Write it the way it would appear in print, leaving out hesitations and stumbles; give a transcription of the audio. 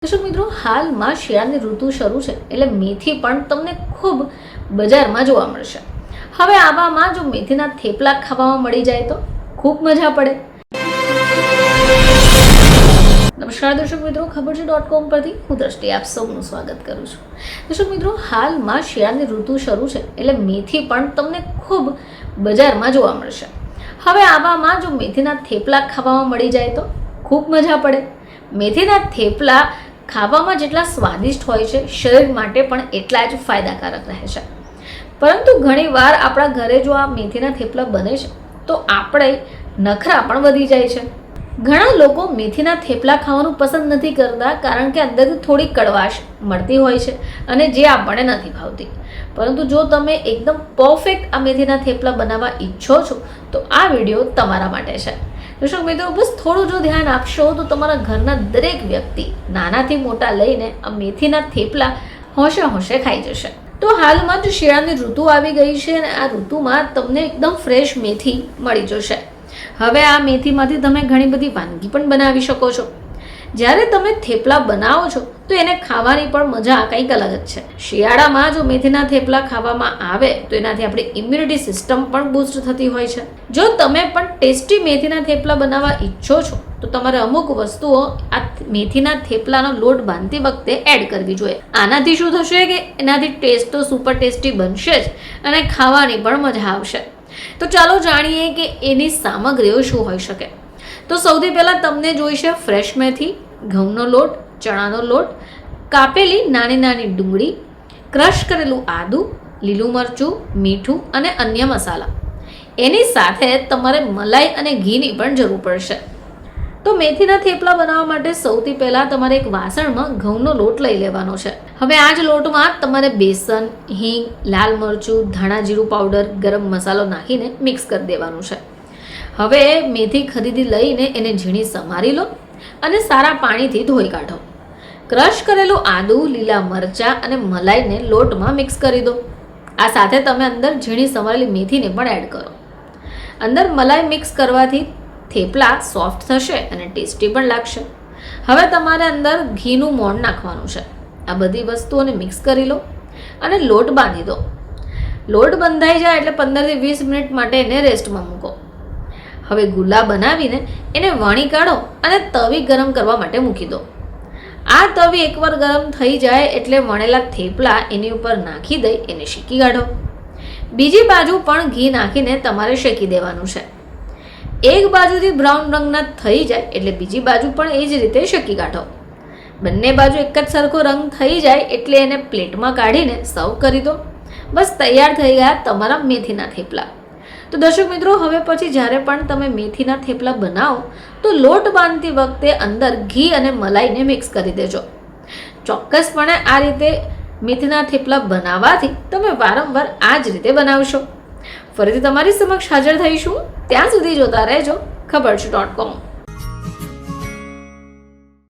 દર્શક મિત્રો, હાલમાં શિયાળાની ઋતુ શરૂ છે એટલે મેથી પણ તમને ખૂબ બજારમાં જોવા મળશે. હવે આવામાં જો મેથીના થેપલા ખાવામાં મળી જાય તો ખૂબ મજા પડે. નમસ્કાર દર્શક મિત્રો, ખબર છે .com પરથી હું દ્રષ્ટિ આપ સૌનું સ્વાગત કરું છું. દર્શક મિત્રો, હાલમાં શિયાળાની ઋતુ શરૂ છે એટલે મેથી પણ તમને ખૂબ બજારમાં જોવા મળશે. હવે આવામાં જો મેથીના થેપલા ખાવામાં મળી જાય તો ખૂબ મજા પડે. મેથીના થેપલા ખાવામાં જેટલા સ્વાદિષ્ટ હોય છે, શરીર માટે પણ એટલા જ ફાયદાકારક રહે છે. પરંતુ ઘણીવાર આપણા ઘરે જો આ મેથીના થેપલા બને છે તો આપણે નખરા પણ વધી જાય છે. ઘણા લોકો મેથીના થેપલા ખાવાનું પસંદ નથી કરતા કારણ કે અંદરથી થોડી કડવાશ મળતી હોય છે અને જે આપણને નથી ભાવતી. પરંતુ જો તમે એકદમ પરફેક્ટ આ મેથીના થેપલા બનાવવા ઈચ્છો છો તો આ વિડીયો તમારા માટે છે. દર્શક મિત્રો, બસ થોડું જો ધ્યાન આપશો તો તમારા ઘરના દરેક વ્યક્તિ નાનાથી મોટા લઈને આ મેથીના થેપલા હોંશે હોંશે ખાઈ જશે. તો હાલમાં જો શિયાળાની ઋતુ આવી ગઈ છે અને આ ઋતુમાં તમને એકદમ ફ્રેશ મેથી મળી જશે. હવે આ મેથીમાંથી તમે ઘણી બધી વાનગી પણ બનાવી શકો છો. જ્યારે તમે થેપલા બનાવો છો તો એને ખાવાની પણ મજા કંઈક અલગ જ છે. શિયાળામાં જો મેથીના થેપલા ખાવામાં આવે તો એનાથી આપણી ઇમ્યુનિટી સિસ્ટમ પણ બૂસ્ટ થતી હોય છે. જો તમે પણ ટેસ્ટી મેથીના થેપલા બનાવવા ઈચ્છો છો તો તમારે અમુક વસ્તુઓ આ મેથીના થેપલાનો લોટ બાંધતી વખતે એડ કરવી જોઈએ. આનાથી શું થશે કે એનાથી ટેસ્ટ તો સુપર ટેસ્ટી બનશે જ અને ખાવાની પણ મજા આવશે. તો ચાલો જાણીએ કે એની સામગ્રીઓ શું હોઈ શકે. તો સૌથી પહેલાં તમને જોઈશે ફ્રેશ મેથી, ઘઉંનો લોટ, ચણાનો લોટ, કાપેલી નાની નાની ડુંગળી, ક્રશ કરેલું આદું, લીલું મરચું, મીઠું અને અન્ય મસાલા. એની સાથે તમારે મલાઈ અને ઘીની પણ જરૂર પડશે. તો મેથીના થેપલા બનાવવા માટે સૌથી પહેલાં તમારે એક વાસણમાં ઘઉંનો લોટ લઈ લેવાનો છે. હવે આ જ લોટમાં તમારે બેસન, હિંગ, લાલ મરચું, ધાણા જીરું પાવડર, ગરમ મસાલો નાખીને મિક્સ કરી દેવાનું છે. હવે મેથી ખરીદી લઈને એને ઝીણી સમારી લો અને સારા પાણીથી ધોઈ કાઢો. ક્રશ કરેલું આદું, લીલા મરચાં અને મલાઈને લોટમાં મિક્સ કરી દો. આ સાથે તમે અંદર ઝીણી સમારેલી મેથીને પણ એડ કરો. અંદર મલાઈ મિક્સ કરવાથી થેપલા સોફ્ટ થશે અને ટેસ્ટી પણ લાગશે. હવે તમારે અંદર ઘીનું મોણ નાખવાનું છે. આ બધી વસ્તુઓને મિક્સ કરી લો અને લોટ બાંધી દો. લોટ બંધાઈ જાય એટલે 15 થી 20 મિનિટ માટે એને રેસ્ટમાં મૂકો. હવે ગુલ્લા બનાવીને એને વણી કાઢો અને તવી ગરમ કરવા માટે મૂકી દો. આ તવી એકવાર ગરમ થઈ જાય એટલે વણેલા થેપલા એની ઉપર નાખી દઈ એને શેકી કાઢો. બીજી બાજુ પણ ઘી નાખીને તમારે શેકી દેવાનું છે. એક બાજુથી બ્રાઉન રંગના થઈ જાય એટલે બીજી બાજુ પણ એ જ રીતે શેકી કાઢો. બંને બાજુ એક જ સરખો રંગ થઈ જાય એટલે એને પ્લેટમાં કાઢીને સર્વ કરી દો. બસ તૈયાર થઈ ગયા તમારા મેથીના થેપલા. તો દર્શક મિત્રો, હવે પછી જ્યારે પણ તમે મેથીના થેપલા બનાવો તો લોટ બાંધતી વખતે અંદર ઘી અને મલાઈને મિક્સ કરી દેજો. ચોક્કસપણે આ રીતે મેથીના થેપલા બનાવવાથી તમે વારંવાર આ જ રીતે બનાવશો. ફરીથી તમારી સમક્ષ હાજર થઈશું. ત્યાં સુધી જોતા રહેજો ખબર છે .com.